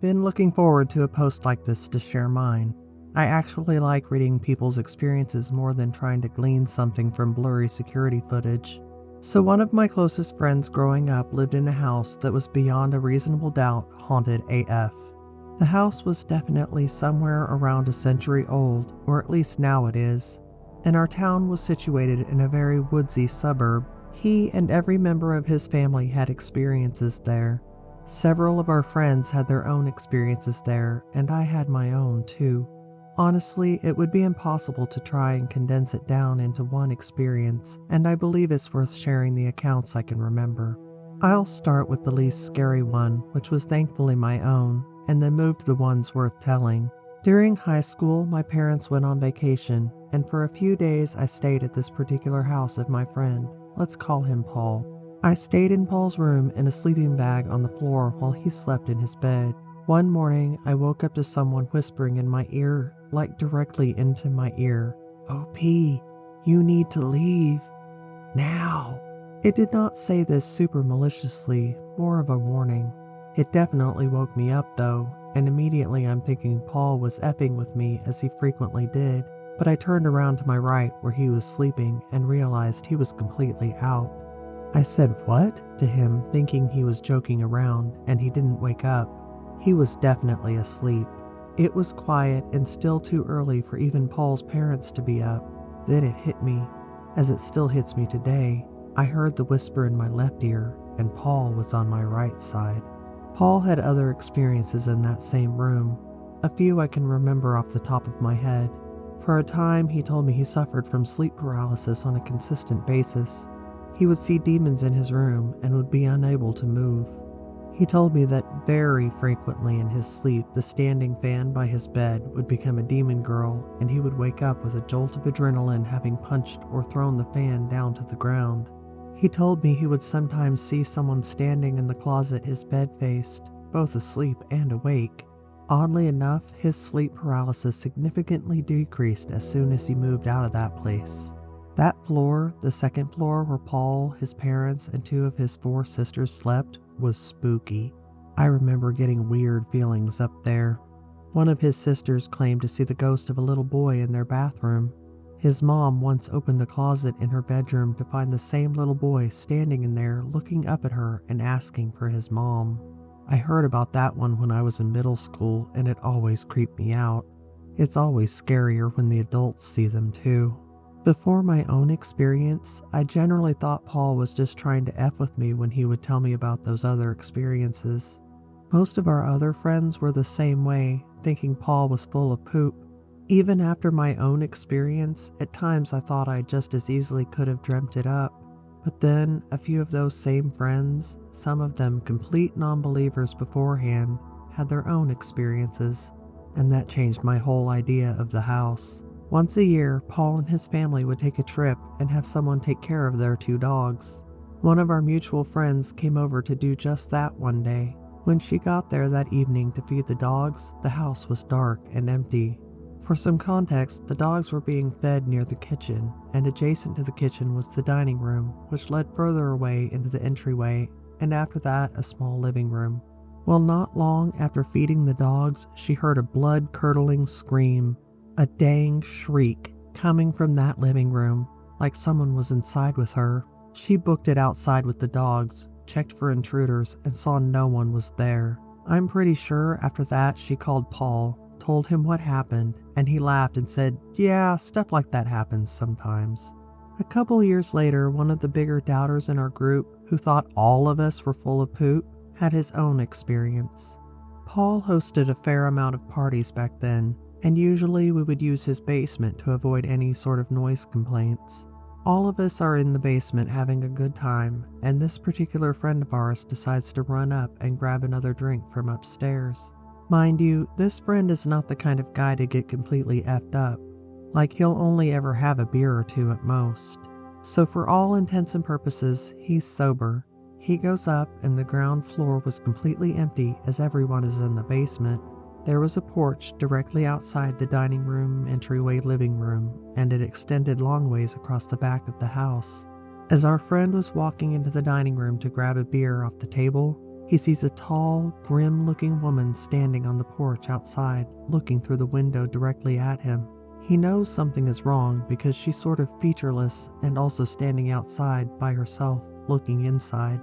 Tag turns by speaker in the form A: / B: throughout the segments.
A: Been looking forward to a post like this to share mine. I actually like reading people's experiences more than trying to glean something from blurry security footage. So one of my closest friends growing up lived in a house that was beyond a reasonable doubt haunted AF. The house was definitely somewhere around a century old, or at least now it is, and our town was situated in a very woodsy suburb. He and every member of his family had experiences there. Several of our friends had their own experiences there, and I had my own too. Honestly, it would be impossible to try and condense it down into one experience, and I believe it's worth sharing the accounts I can remember. I'll start with the least scary one, which was thankfully my own, and then move to the ones worth telling. During high school, my parents went on vacation, and for a few days I stayed at this particular house of my friend. Let's call him Paul. I stayed in Paul's room in a sleeping bag on the floor while he slept in his bed. One morning, I woke up to someone whispering in my ear, like directly into my ear, "OP, you need to leave. Now." It did not say this super maliciously, more of a warning. It definitely woke me up though, and immediately I'm thinking Paul was effing with me as he frequently did, but I turned around to my right where he was sleeping and realized he was completely out. I said, "What?" to him, thinking he was joking around, and he didn't wake up. He was definitely asleep. It was quiet and still too early for even Paul's parents to be up. Then it hit me, as it still hits me today. I heard the whisper in my left ear, and Paul was on my right side. Paul had other experiences in that same room. A few I can remember off the top of my head. For a time, he told me he suffered from sleep paralysis on a consistent basis. He would see demons in his room and would be unable to move. He told me that very frequently in his sleep, the standing fan by his bed would become a demon girl, and he would wake up with a jolt of adrenaline having punched or thrown the fan down to the ground. He told me he would sometimes see someone standing in the closet his bed faced, both asleep and awake. Oddly enough, his sleep paralysis significantly decreased as soon as he moved out of that place. That floor, the second floor where Paul, his parents, and 2 of his 4 sisters slept, was spooky. I remember getting weird feelings up there. One of his sisters claimed to see the ghost of a little boy in their bathroom. His mom once opened a closet in her bedroom to find the same little boy standing in there looking up at her and asking for his mom. I heard about that one when I was in middle school, and it always creeped me out. It's always scarier when the adults see them too. Before my own experience, I generally thought Paul was just trying to F with me when he would tell me about those other experiences. Most of our other friends were the same way, thinking Paul was full of poop. Even after my own experience, at times I thought I just as easily could have dreamt it up. But then, a few of those same friends, some of them complete non-believers beforehand, had their own experiences, and that changed my whole idea of the house. Once a year, Paul and his family would take a trip and have someone take care of their 2 dogs. One of our mutual friends came over to do just that one day. When she got there that evening to feed the dogs, the house was dark and empty. For some context, the dogs were being fed near the kitchen, and adjacent to the kitchen was the dining room, which led further away into the entryway, and after that a small living room. Well, not long after feeding the dogs, she heard a blood-curdling scream. A dang shriek coming from that living room, like someone was inside with her. She booked it outside with the dogs, checked for intruders, and saw no one was there. I'm pretty sure after that she called Paul, told him what happened, and he laughed and said, "Yeah, stuff like that happens sometimes." A couple years later, one of the bigger doubters in our group, who thought all of us were full of poop, had his own experience. Paul hosted a fair amount of parties back then, and usually we would use his basement to avoid any sort of noise complaints. All of us are in the basement having a good time, and this particular friend of ours decides to run up and grab another drink from upstairs. Mind you, this friend is not the kind of guy to get completely effed up. Like, he'll only ever have a beer or 2 at most. So for all intents and purposes, he's sober. He goes up, and the ground floor was completely empty as everyone is in the basement. There was a porch directly outside the dining room, entryway, living room, and it extended long ways across the back of the house. As our friend was walking into the dining room to grab a beer off the table, He sees a tall, grim-looking woman standing on the porch outside, looking through the window directly at him. He knows something is wrong because she's sort of featureless and also standing outside by herself, looking inside.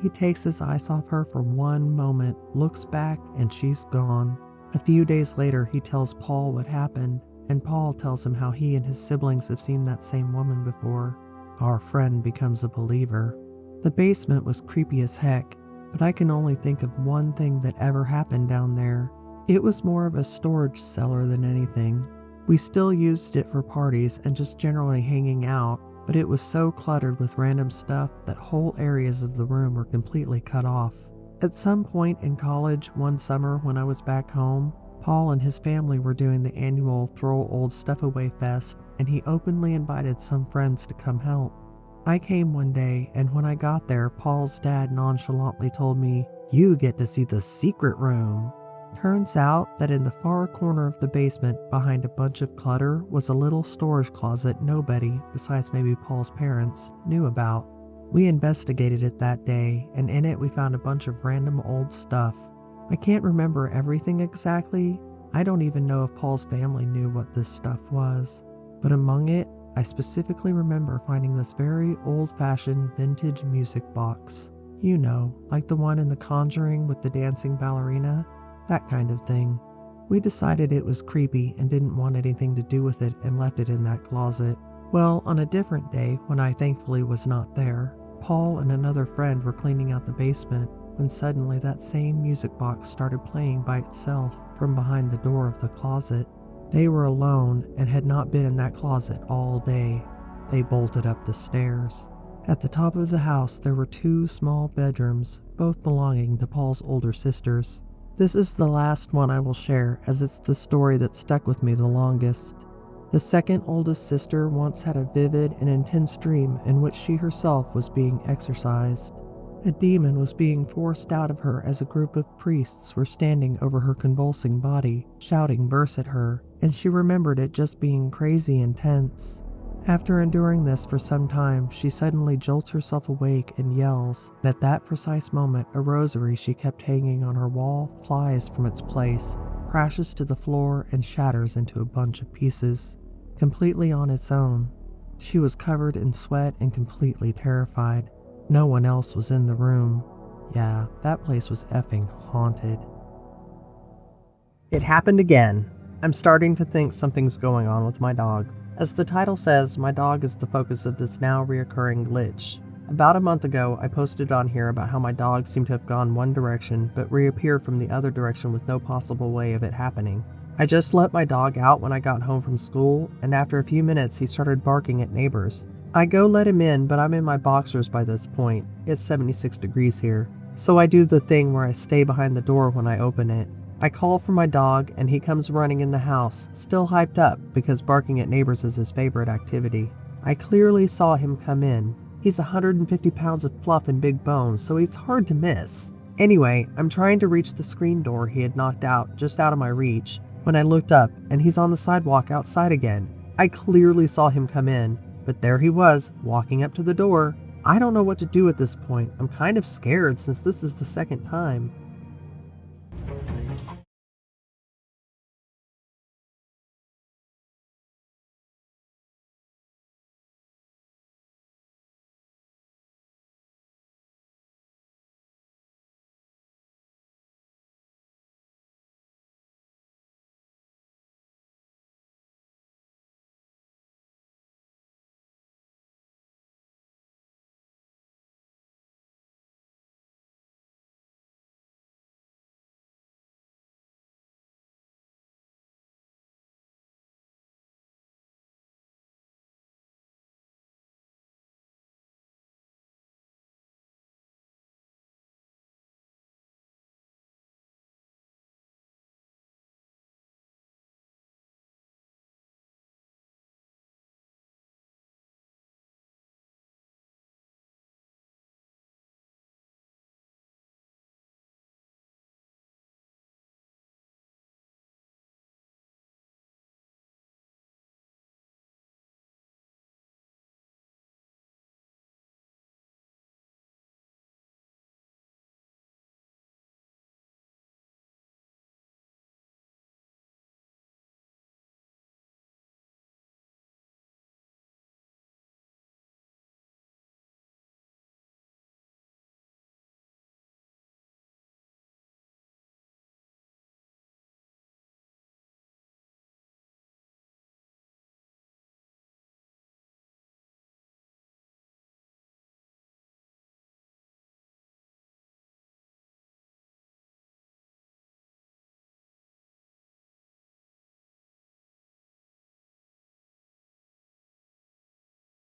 A: He takes his eyes off her for one moment, looks back, and she's gone. A few days later, he tells Paul what happened, and Paul tells him how he and his siblings have seen that same woman before. Our friend becomes a believer. The basement was creepy as heck, but I can only think of one thing that ever happened down there. It was more of a storage cellar than anything. We still used it for parties and just generally hanging out, but it was so cluttered with random stuff that whole areas of the room were completely cut off. At some point in college one summer when I was back home, Paul and his family were doing the annual Throw Old Stuff Away Fest, and he openly invited some friends to come help. I came one day, and when I got there, Paul's dad nonchalantly told me, "You get to see the secret room." Turns out that in the far corner of the basement, behind a bunch of clutter, was a little storage closet nobody, besides maybe Paul's parents, knew about. We investigated it that day, and in it we found a bunch of random old stuff. I can't remember everything exactly. I don't even know if Paul's family knew what this stuff was. But among it, I specifically remember finding this very old-fashioned vintage music box. You know, like the one in The Conjuring with the dancing ballerina, that kind of thing. We decided it was creepy and didn't want anything to do with it and left it in that closet. Well, on a different day, when I thankfully was not there, Paul and another friend were cleaning out the basement when suddenly that same music box started playing by itself from behind the door of the closet. They were alone and had not been in that closet all day. They bolted up the stairs. At the top of the house there were 2 small bedrooms, both belonging to Paul's older sisters. This is the last one I will share, as it's the story that stuck with me the longest. The second oldest sister once had a vivid and intense dream in which she herself was being exorcised. A demon was being forced out of her as a group of priests were standing over her convulsing body, shouting verse at her, and she remembered it just being crazy intense. After enduring this for some time, she suddenly jolts herself awake and yells, and at that precise moment, a rosary she kept hanging on her wall flies from its place, crashes to the floor, and shatters into a bunch of pieces, completely on its own. She was covered in sweat and completely terrified. No one else was in the room. Yeah, that place was effing haunted. It happened again. I'm starting to think something's going on with my dog. As the title says, my dog is the focus of this now reoccurring glitch. About a month ago, I posted on here about how my dog seemed to have gone one direction, but reappeared from the other direction with no possible way of it happening. I just let my dog out when I got home from school, and after a few minutes he started barking at neighbors. I go let him in, but I'm in my boxers by this point. It's 76 degrees here. So I do the thing where I stay behind the door when I open it. I call for my dog, and he comes running in the house, still hyped up because barking at neighbors is his favorite activity. I clearly saw him come in. He's 150 pounds of fluff and big bones, so he's hard to miss. Anyway, I'm trying to reach the screen door he had knocked out, just out of my reach, when I looked up, and he's on the sidewalk outside again. I clearly saw him come in, but there he was, walking up to the door. I don't know what to do at this point. I'm kind of scared since this is the second time.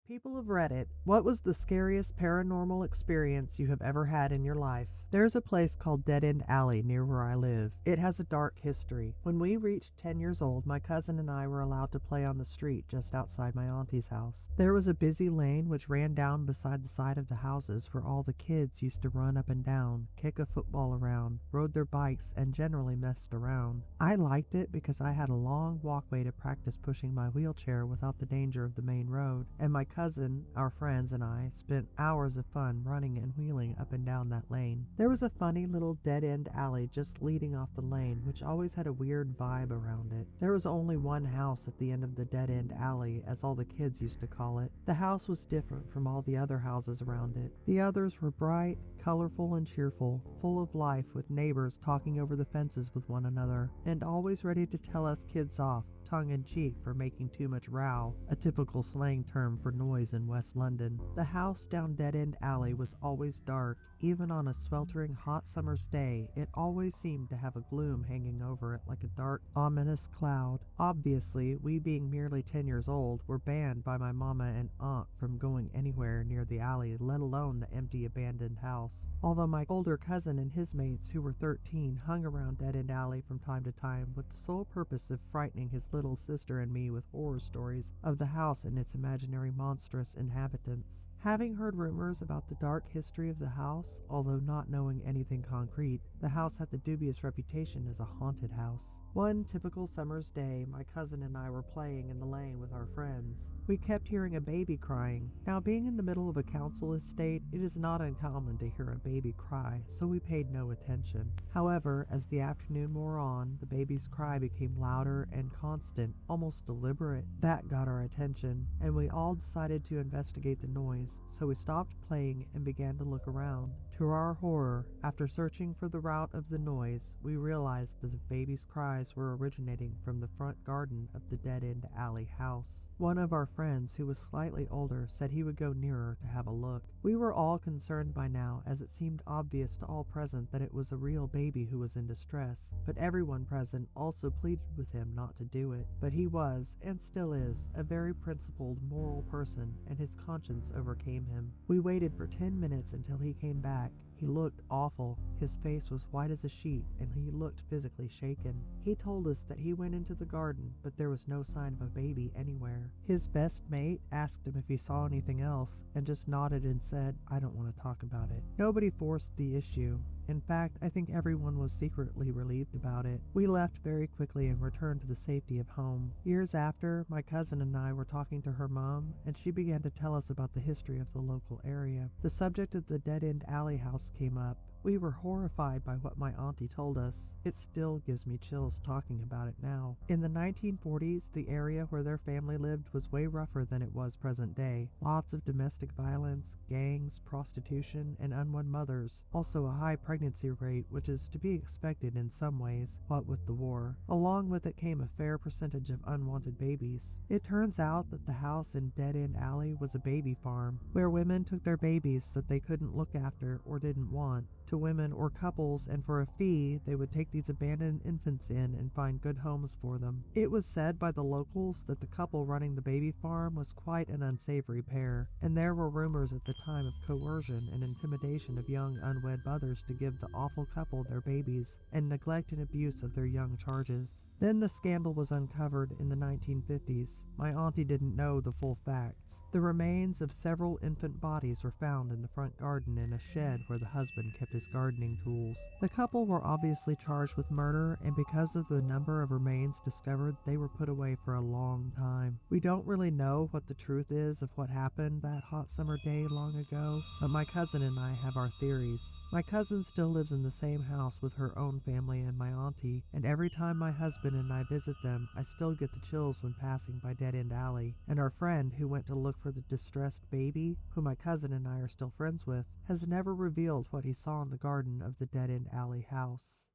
A: People of Reddit, what was the scariest paranormal experience you have ever had in your life? There's a place called Dead End Alley near where I live. It has a dark history. When we reached 10 years old, my cousin and I were allowed to play on the street just outside my auntie's house. There was a busy lane which ran down beside the side of the houses where all the kids used to run up and down, kick a football around, rode their bikes, and generally messed around. I liked it because I had a long walkway to practice pushing my wheelchair without the danger of the main road, and my cousin, our friends, and I spent hours of fun running and wheeling up and down that lane. There was a funny little dead-end alley just leading off the lane, which always had a weird vibe around it. There was only one house at the end of the dead-end alley, as all the kids used to call it. The house was different from all the other houses around it. The others were bright, colorful, and cheerful, full of life, with neighbors talking over the fences with one another, and always ready to tell us kids off, tongue-in-cheek, for making too much row, a typical slang term for noise in West London. The house down Dead End Alley was always dark. Even on a sweltering hot summer's day, it always seemed to have a gloom hanging over it like a dark, ominous cloud. Obviously, we being merely 10 years old, were banned by my mama and aunt from going anywhere near the alley, let alone the empty, abandoned house. Although my older cousin and his mates, who were 13, hung around Dead End Alley from time to time with the sole purpose of frightening his little sister and me with horror stories of the house and its imaginary monstrous inhabitants. Having heard rumors about the dark history of the house, although not knowing anything concrete, the house had the dubious reputation as a haunted house. One typical summer's day, my cousin and I were playing in the lane with our friends. We kept hearing a baby crying. Now, being in the middle of a council estate, it is not uncommon to hear a baby cry, so we paid no attention. However, as the afternoon wore on, the baby's cry became louder and constant, almost deliberate. That got our attention, and we all decided to investigate the noise, so we stopped playing and began to look around. To our horror, after searching for the route of the noise, we realized that the baby's cries were originating from the front garden of the Dead End Alley house. One of our friends, who was slightly older, said he would go nearer to have a look. We were all concerned by now, as it seemed obvious to all present that it was a real baby who was in distress, but everyone present also pleaded with him not to do it. But he was, and still is, a very principled, moral person, and his conscience overcame him. We waited for 10 minutes until he came back. He looked awful. His face was white as a sheet, and he looked physically shaken. He told us that he went into the garden, but there was no sign of a baby anywhere. His best mate asked him if he saw anything else, and just nodded and said, "I don't want to talk about it." Nobody forced the issue. In fact, I think everyone was secretly relieved about it. We left very quickly and returned to the safety of home. Years after, my cousin and I were talking to her mom, and she began to tell us about the history of the local area. The subject of the Dead End Alley house came up. We were horrified by what my auntie told us. It still gives me chills talking about it now. In the 1940s, the area where their family lived was way rougher than it was present day. Lots of domestic violence, gangs, prostitution, and unwed mothers. Also a high pregnancy rate, which is to be expected in some ways, what with the war. Along with it came a fair percentage of unwanted babies. It turns out that the house in Dead End Alley was a baby farm, where women took their babies that they couldn't look after or didn't want to women or couples, and for a fee they would take these abandoned infants in and find good homes for them. It was said by the locals that the couple running the baby farm was quite an unsavory pair, and there were rumors at the time of coercion and intimidation of young unwed mothers to give the awful couple their babies, and neglect and abuse of their young charges. Then the scandal was uncovered in the 1950s. My auntie didn't know the full facts. The remains of several infant bodies were found in the front garden in a shed where the husband kept his gardening tools. The couple were obviously charged with murder, and because of the number of remains discovered, they were put away for a long time. We don't really know what the truth is of what happened that hot summer day long ago, but my cousin and I have our theories. My cousin still lives in the same house with her own family and my auntie, and every time my husband and I visit them, I still get the chills when passing by Dead End Alley. And our friend who went to look for the distressed baby, who my cousin and I are still friends with, has never revealed what he saw in the garden of the Dead End Alley house.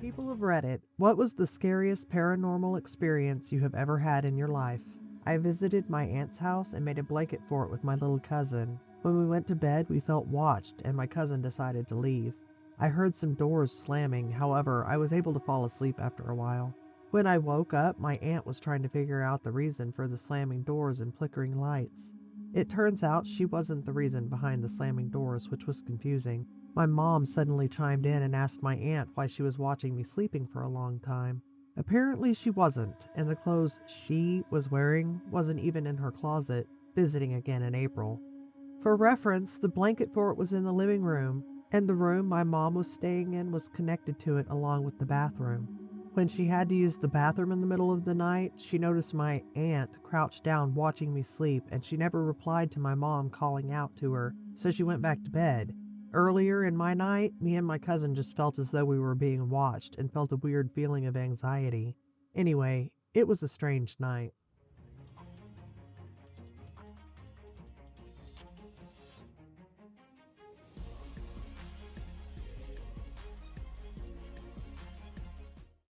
A: People of Reddit, what was the scariest paranormal experience you have ever had in your life? I visited my aunt's house and made a blanket fort with my little cousin. When we went to bed, we felt watched, and my cousin decided to leave. I heard some doors slamming, however, I was able to fall asleep after a while. When I woke up, my aunt was trying to figure out the reason for the slamming doors and flickering lights. It turns out she wasn't the reason behind the slamming doors, which was confusing. My mom suddenly chimed in and asked my aunt why she was watching me sleeping for a long time. Apparently she wasn't, and the clothes she was wearing wasn't even in her closet, visiting again in April. For reference, the blanket fort was in the living room, and the room my mom was staying in was connected to it along with the bathroom. When she had to use the bathroom in the middle of the night, she noticed my aunt crouched down watching me sleep, and she never replied to my mom calling out to her, so she went back to bed. Earlier in my night, me and my cousin just felt as though we were being watched and felt a weird feeling of anxiety. Anyway, it was a strange night.